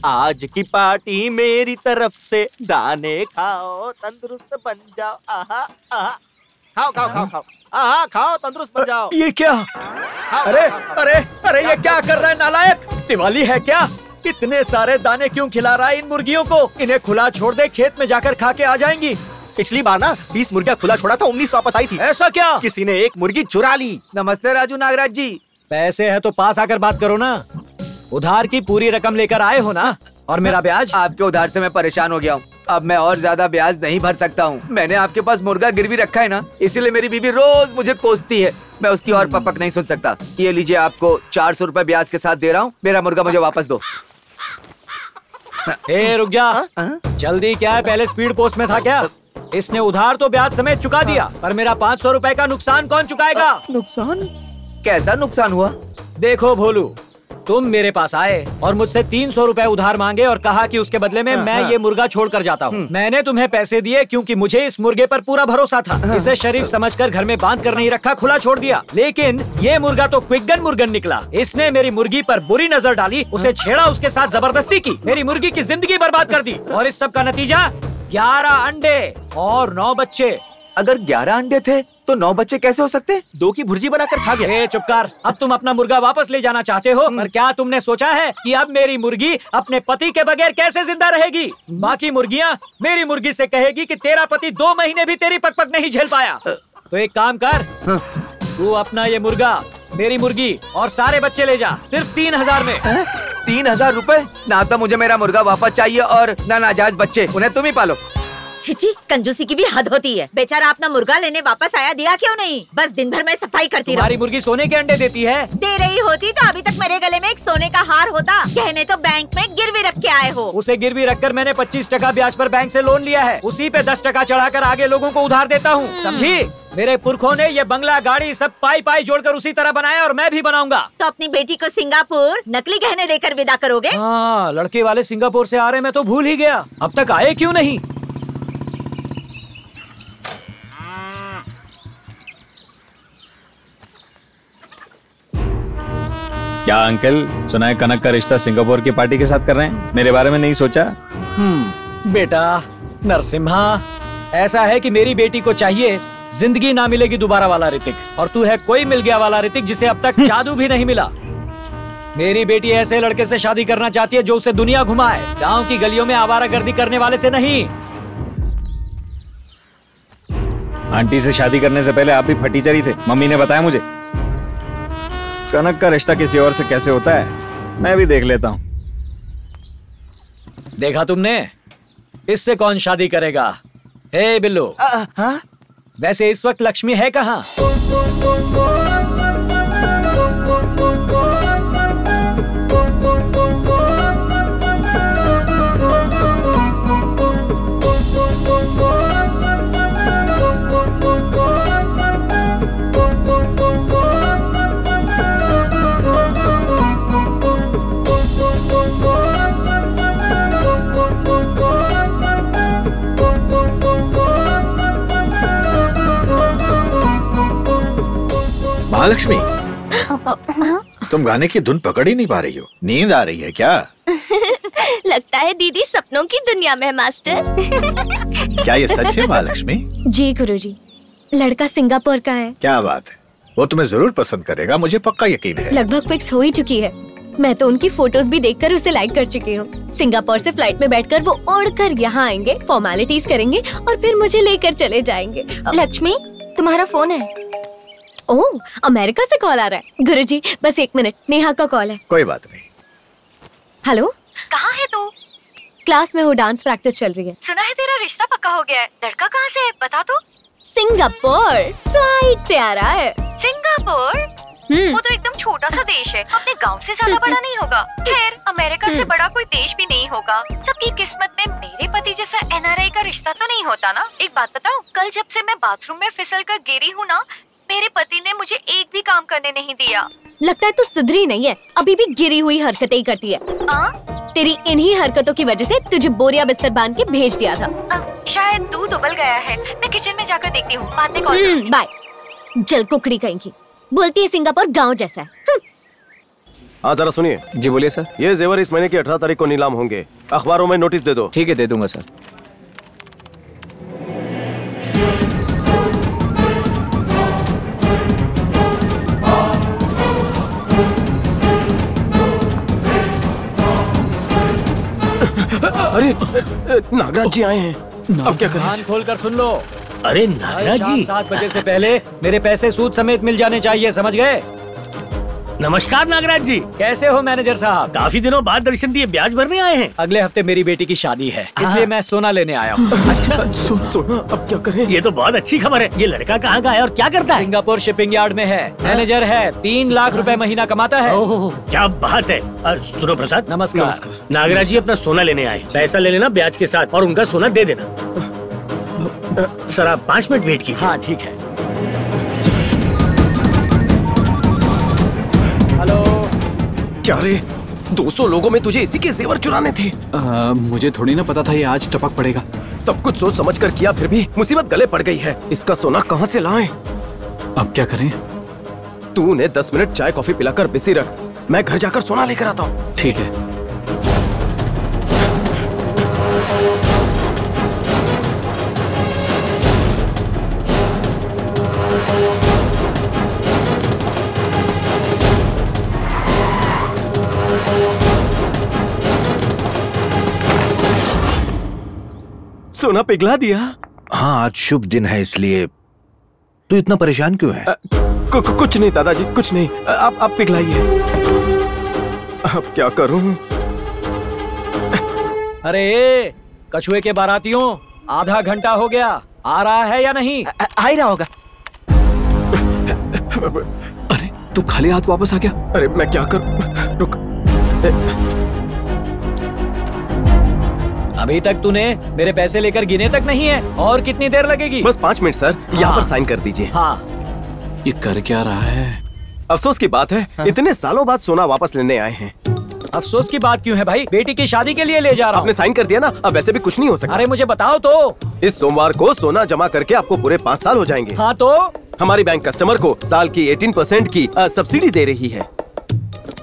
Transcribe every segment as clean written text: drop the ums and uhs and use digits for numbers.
आज की पार्टी मेरी तरफ से, दाने खाओ तंदुरुस्त बन जाओ। आहा आहा, खाओ खाओ खाओ खाओ, आहा खाओ तंदुरुस्त बन जाओ। ये क्या? अरे अरे अरे ये क्या कर रहा है नालायक? दिवाली है क्या? इतने सारे दाने क्यों खिला रहा है इन मुर्गियों को? इन्हें खुला छोड़ दे, खेत में जाकर खा के आ जाएंगी। पिछली बार ना 20 मुर्गियाँ खुला छोड़ा था, 19 वापस आई थी। ऐसा क्या? किसी ने एक मुर्गी चुरा ली। नमस्ते राजू नागराज जी। पैसे है तो पास आकर बात करो ना। उधार की पूरी रकम लेकर आए हो ना? और मेरा ब्याज? आपके उधार से मैं परेशान हो गया हूँ, अब मैं और ज्यादा ब्याज नहीं भर सकता हूँ। मैंने आपके पास मुर्गा गिरवी रखा है ना, इसीलिए मेरी बीवी रोज मुझे कोसती है। मैं उसकी और पपक नहीं सुन सकता। ये लीजिए, आपको 400 रुपए ब्याज के साथ दे रहा हूँ। मेरा मुर्गा मुझे वापस दो। ए रुक जा। जल्दी क्या है? पहले स्पीड पोस्ट में था क्या? इसने उधार तो ब्याज समेत चुका दिया, पर मेरा 500 रुपए का नुकसान कौन चुकाएगा? नुकसान? कैसा नुकसान हुआ? देखो भोलू, तुम मेरे पास आए और मुझसे 300 रुपए उधार मांगे और कहा कि उसके बदले में मैं ये मुर्गा छोड़कर जाता हूँ। मैंने तुम्हें पैसे दिए क्योंकि मुझे इस मुर्गे पर पूरा भरोसा था। इसे शरीफ समझकर घर में बांध कर नहीं रखा, खुला छोड़ दिया। लेकिन ये मुर्गा तो क्विकगन मुर्गन निकला। इसने मेरी मुर्गी पर बुरी नजर डाली, उसे छेड़ा, उसके साथ जबरदस्ती की, मेरी मुर्गी की जिंदगी बर्बाद कर दी। और इस सब का नतीजा 11 अंडे और 9 बच्चे। अगर 11 अंडे थे तो 9 बच्चे कैसे हो सकते? 2 की भुर्जी बनाकर खा गया। चुप कर। अब तुम अपना मुर्गा वापस ले जाना चाहते हो, पर क्या तुमने सोचा है कि अब मेरी मुर्गी अपने पति के बगैर कैसे जिंदा रहेगी? बाकी मुर्गियाँ मेरी मुर्गी से कहेगी कि तेरा पति 2 महीने भी तेरी पकपक नहीं झेल पाया। तो एक काम कर, तू अपना ये मुर्गा, मेरी मुर्गी और सारे बच्चे ले जा, सिर्फ 3000 में। 3000 रुपए? ना तो मुझे मेरा मुर्गा वापस चाहिए और ना नाजायज बच्चे, उन्हें तुम ही पालो। छिची, कंजूसी की भी हद होती है। बेचारा अपना मुर्गा लेने वापस आया, दिया क्यों नहीं? बस दिन भर में सफाई करती रही। तुम्हारी मुर्गी सोने के अंडे देती है? दे रही होती तो अभी तक मेरे गले में एक सोने का हार होता। गहने तो बैंक में गिरवी रख के आए हो। उसे गिरवी रखकर मैंने 25% ब्याज पर बैंक से लोन लिया है। उसी पे 10% चढ़ाकर आगे लोगों को उधार देता हूँ, समझी? मेरे पुरखों ने ये बंगला, गाड़ी सब पाई पाई जोड़कर उसी तरह बनाया और मैं भी बनाऊंगा। तो अपनी बेटी को सिंगापुर नकली गहने देकर विदा करोगे? हाँ, लड़के वाले सिंगापुर से आ रहे, मैं तो भूल ही गया। अब तक आए क्यों नहीं? क्या अंकल, सुना है कनक का रिश्ता सिंगापुर की पार्टी के साथ कर रहे हैं? मेरे बारे में नहीं सोचा? बेटा नरसिम्हा, ऐसा है कि मेरी बेटी को चाहिए जिंदगी ना मिलेगी दोबारा वाला ऋतिक, और तू है कोई मिल गया वाला ऋतिक जिसे अब तक जादू भी नहीं मिला। मेरी बेटी ऐसे लड़के से शादी करना चाहती है जो उसे दुनिया घुमाए, गांव की गलियों में आवारागर्दी करने वाले से नहीं। आंटी से शादी करने से पहले आप भी फटीचरी थे, मम्मी ने बताया मुझे। कनक का रिश्ता किसी और से कैसे होता है, मैं भी देख लेता हूँ। देखा तुमने, इससे कौन शादी करेगा? हे बिल्लू, वैसे इस वक्त लक्ष्मी है कहाँ? महालक्ष्मी, तुम गाने की धुन पकड़ ही नहीं पा रही हो, नींद आ रही है क्या? लगता है दीदी सपनों की दुनिया में मास्टर। क्या ये सच है महालक्ष्मी? जी गुरुजी, लड़का सिंगापुर का है। क्या बात है, वो तुम्हें जरूर पसंद करेगा, मुझे पक्का यकीन है। लगभग फिक्स हो ही चुकी है। मैं तो उनकी फोटोज भी देखकर उसे लाइक कर चुकी हूँ। सिंगापुर से फ्लाइट में बैठकर वो उड़कर यहाँ आएंगे, फॉर्मेलिटीज करेंगे और फिर मुझे लेकर चले जाएंगे। लक्ष्मी, तुम्हारा फोन है। ओह, अमेरिका से कॉल आ रहा है। गुरुजी बस 1 मिनट, नेहा का कॉल है। कोई बात नहीं। हेलो, कहाँ है तू? क्लास में हो, डांस प्रैक्टिस चल रही है। सुना है तेरा रिश्ता पक्का हो गया है। लड़का कहाँ से है बता तो? सिंगापुर फ्लाइट से आ रहा है। सिंगापुर? वो तो एकदम छोटा सा देश है, अपने गांव से ज्यादा बड़ा नहीं होगा। खैर, अमेरिका से बड़ा कोई देश भी नहीं होगा। सबकी किस्मत में मेरे पति जैसा एनआरआई का रिश्ता तो नहीं होता ना। एक बात बताऊं, कल जब से मैं बाथरूम में फिसल कर गिरी हूँ ना, मेरे पति ने मुझे एक भी काम करने नहीं दिया। लगता है तू सुधरी नहीं है, अभी भी गिरी हुई हरकतें ही करती है। तेरी इन्हीं हरकतों की वजह से तुझे बोरिया बिस्तर बांध के भेज दिया था। शायद दूध उबल गया है, मैं किचन में जाकर देखती हूँ, बाद में कॉल करूंगी। बाय। जल कुकड़ी कहीं की, बोलती है सिंगापुर गाँव जैसा है। हाँ जरा सुनिए। जी बोलिए सर। ये जेवर इस महीने की 18 तारीख को नीलाम होंगे, अखबारों में नोटिस दे दो। ठीक है, दे दूंगा सर। अरे नागराज जी आए हैं, अब क्या करें? कान खोल कर सुन लो। अरे नागराज जी, 7 बजे से पहले मेरे पैसे सूद समेत मिल जाने चाहिए, समझ गए? नमस्कार नागराज जी। कैसे हो मैनेजर साहब? काफी दिनों बाद दर्शन दिए, ब्याज भरने आए हैं। अगले हफ्ते मेरी बेटी की शादी है, इसलिए मैं सोना लेने आया हूँ। अच्छा सोना, अब क्या करें? ये तो बहुत अच्छी खबर है। ये लड़का कहाँ का है और क्या करता है? सिंगापुर शिपिंग यार्ड में है, मैनेजर है, 3 लाख रुपए महीना कमाता है। ओह क्या बात है। सुनो प्रसाद, नमस्कार। नागराज जी अपना सोना लेने आए, पैसा ले लेना ब्याज के साथ और उनका सोना दे देना। सर आप 5 मिनट वेट कीजिए। हाँ ठीक है। हेलो। क्या रे, 200 लोगों में तुझे इसी के जेवर चुराने थे? मुझे थोड़ी ना पता था ये आज टपक पड़ेगा। सब कुछ सोच समझ कर किया, फिर भी मुसीबत गले पड़ गई है। इसका सोना कहाँ से लाएं? अब क्या करें? तू उन्हें 10 मिनट चाय कॉफी पिलाकर बिजी रख, मैं घर जाकर सोना लेकर आता हूँ। ठीक है। सोना पिघला दिया। हाँ आज शुभ दिन है, इसलिए तू इतना परेशान क्यों है? कुछ नहीं दादाजी, कुछ नहीं। आप पिघलाइए। अब क्या करूं? अरे कछुए के बारातियों, आधा घंटा हो गया, आ रहा है या नहीं? आ ही रहा होगा। अरे तू खाली हाथ वापस आ गया। अरे मैं क्या करूं? रुक। अभी तक तूने मेरे पैसे लेकर गिने तक नहीं है, और कितनी देर लगेगी? बस 5 मिनट सर, यहाँ पर साइन कर दीजिए। हाँ। ये कर क्या रहा है? अफसोस की बात है, इतने सालों बाद सोना वापस लेने आए हैं। अफसोस की बात क्यों है भाई? बेटी की शादी के लिए ले जा रहा हूँ। आपने साइन कर दिया ना, अब वैसे भी कुछ नहीं हो सकता। अरे मुझे बताओ तो। इस सोमवार को सोना जमा करके आपको पूरे 5 साल हो जाएंगे। हाँ तो? हमारी बैंक कस्टमर को साल की 18% की सब्सिडी दे रही है,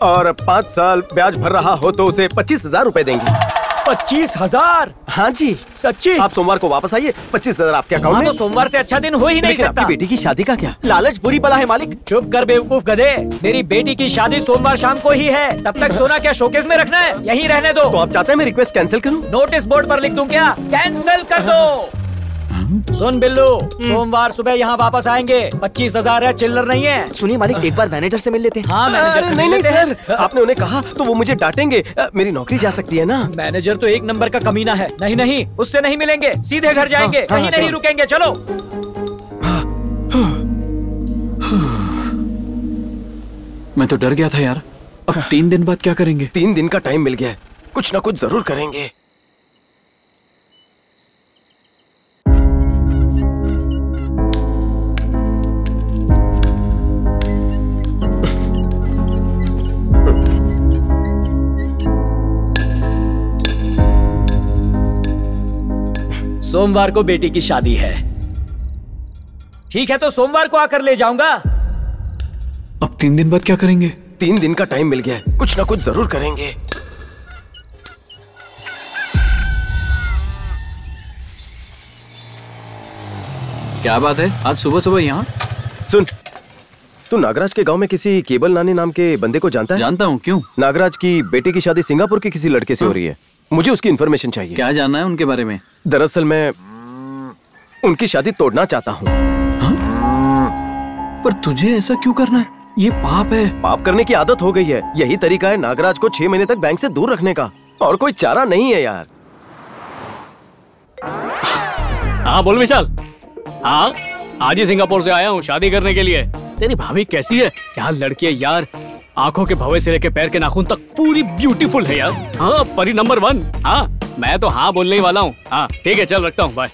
और 5 साल ब्याज भर रहा हो तो उसे 25,000 रूपए देंगे। 25,000? हाँ जी सच्ची? आप सोमवार को वापस आइए, 25,000 आपके अकाउंट में। तो सोमवार से अच्छा दिन हो ही नहीं सकता। आपकी बेटी की शादी का क्या? लालच बुरी बला है मालिक। चुप कर बेवकूफ गधे, मेरी बेटी की शादी सोमवार शाम को ही है। तब तक सोना क्या शोकेस में रखना है? यहीं रहने दो। तो आप चाहते हैं मैं रिक्वेस्ट कैंसिल करूं? नोटिस बोर्ड पर लिख दूं क्या? कैंसिल कर दो। सुन बिल्लू, सोमवार सुबह यहाँ वापस आएंगे। 25,000 है, चिल्लर नहीं है। सुनिए मालिक, एक बार मैनेजर से मिल लेते हैं। हाँ मैनेजर से नहीं मिल लेते हैं। सर, आपने उन्हें कहा तो वो मुझे डांटेंगे, मेरी नौकरी जा सकती है ना। मैनेजर तो 1 नंबर का कमीना है। नहीं नहीं, उससे नहीं मिलेंगे, सीधे घर जाएंगे, कहीं नहीं रुकेंगे। चलो। मैं तो डर गया था यार। अब 3 दिन बाद क्या करेंगे? 3 दिन का टाइम मिल गया है, कुछ ना कुछ जरूर करेंगे। सोमवार को बेटी की शादी है। ठीक है, तो सोमवार को आकर ले जाऊंगा। अब 3 दिन बाद क्या करेंगे? 3 दिन का टाइम मिल गया है, कुछ ना कुछ जरूर करेंगे। क्या बात है, आज सुबह सुबह यहाँ? सुन, तू नागराज के गांव में किसी केबल नानी नाम के बंदे को जानता है? जानता हूँ, क्यों? नागराज की बेटी की शादी सिंगापुर के किसी लड़के से हो रही है, मुझे उसकी इन्फॉर्मेशन चाहिए। क्या जानना है उनके बारे में? दरअसल मैं उनकी शादी तोड़ना चाहता हूँ। पर तुझे ऐसा क्यों करना है? ये पाप है। पाप करने की आदत हो गई है, यही तरीका है नागराज को 6 महीने तक बैंक से दूर रखने का, और कोई चारा नहीं है यार। हाँ बोल विशाल। हाँ आज ही सिंगापुर से आया हूँ शादी करने के लिए। तेरी भाभी कैसी है? क्या लड़की है यार, आंखों के भवे से लेके पैर के नाखून तक पूरी ब्यूटीफुल है यार। हाँ परी नंबर 1। हाँ मैं तो हाँ बोलने ही वाला हूँ। हाँ ठीक है, चल रखता हूँ, बाय।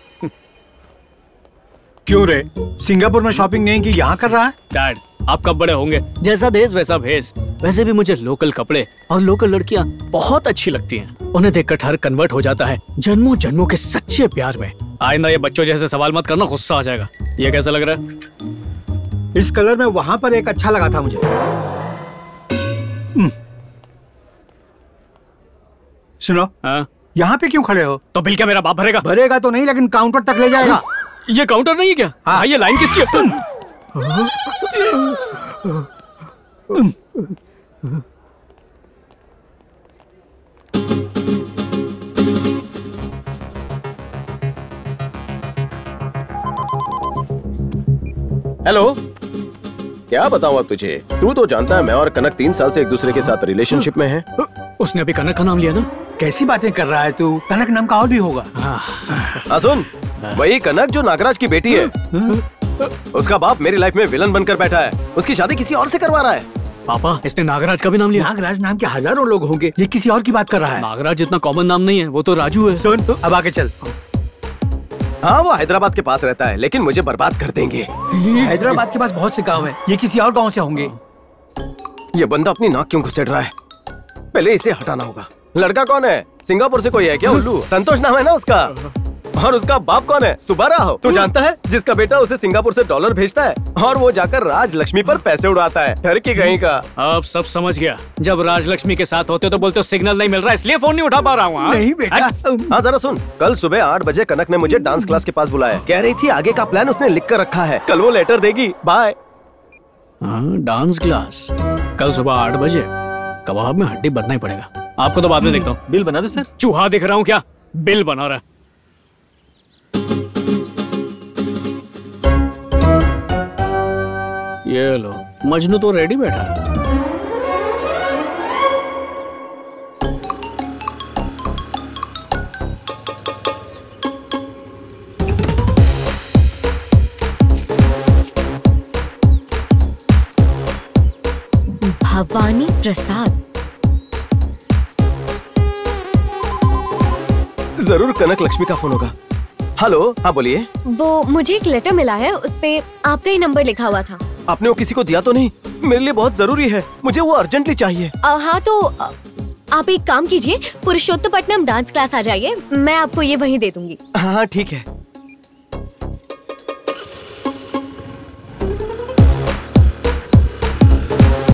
क्यों रे, सिंगापुर में शॉपिंग नहीं की, यहाँ कर रहा है? डैड आप कब बड़े होंगे? जैसा देश वैसा भेस। वैसे भी मुझे लोकल कपड़े और लोकल लड़कियाँ बहुत अच्छी लगती हैं। उन्हें देखकर हर कन्वर्ट हो जाता है जन्मों जन्मों के सच्चे प्यार में। आइंदा ये बच्चों जैसे सवाल मत करना, गुस्सा आ जाएगा। ये कैसा लग रहा है? इस कलर में वहाँ पर एक अच्छा लगा था मुझे। सुनो, यहाँ पे क्यों खड़े हो? तो बिल क्या मेरा बाप भरेगा? भरेगा तो नहीं, लेकिन काउंटर तक ले जाएगा। ये काउंटर नहीं है क्या? हाँ, ये लाइन किसकी है? हेलो, क्या बताऊं अब तुझे? तू तो जानता है मैं और कनक 3 साल से एक दूसरे के साथ रिलेशनशिप में हैं। उसने अभी कनक का नाम लिया ना? कैसी बातें कर रहा है तू? कनक नाम का और भी होगा। हाँ सुन, वही कनक जो नागराज की बेटी है। उसका बाप मेरी लाइफ में विलन बनकर बैठा है। उसकी शादी किसी और से करवा रहा है। पापा, इसने नागराज का भी नाम लिया? नागराज नाम के हजारों लोग होंगे, ये किसी और की बात कर रहा है। नागराज इतना कॉमन नाम नहीं है, वो तो राजू है। सुन, अब आगे चल। हाँ, वो हैदराबाद के पास रहता है, लेकिन मुझे बर्बाद कर देंगे। हैदराबाद के पास बहुत से गांव हैं, ये किसी और गांव से होंगे। ये बंदा अपनी नाक क्यों घुसेड़ रहा है? पहले इसे हटाना होगा। लड़का कौन है? सिंगापुर से कोई है क्या? उल्लू संतोष नाम है ना उसका। और उसका बाप कौन है? सुब्बाराव। तू जानता है, जिसका बेटा उसे सिंगापुर से डॉलर भेजता है और वो जाकर राजलक्ष्मी पर पैसे उड़ाता है। ठर की कहीं का। अब सब समझ गया। जब राजलक्ष्मी के साथ होते तो बोलते सिग्नल नहीं मिल रहा, इसलिए फोन नहीं उठा पा रहा हूँ। नहीं बेटा। हाँ जरा सुन, कल सुबह 8 बजे कनक ने मुझे डांस क्लास के पास बुलाया। कह रही थी आगे का प्लान उसने लिख कर रखा है, कल वो लेटर देगी। बाय। डांस क्लास कल सुबह 8 बजे। कबाब में हड्डी बनना ही पड़ेगा। आपको तो बाद में देखता हूँ। बिल बना दो सर। चूहा दिख रहा हूँ क्या? बिल बना रहा है। ये लो, मजनू तो रेडी बैठा है। भवानी प्रसाद। जरूर कनक लक्ष्मी का फोन होगा। हेलो, हाँ बोलिए। वो मुझे एक लेटर मिला है, उस पे आपका ही नंबर लिखा हुआ था। आपने वो किसी को दिया तो नहीं? मेरे लिए बहुत जरूरी है, मुझे वो अर्जेंटली चाहिए। हाँ तो आप एक काम कीजिए, पुरुषोत्तपट्टनम डांस क्लास आ जाइए, मैं आपको ये वहीं दे दूंगी। हाँ ठीक है।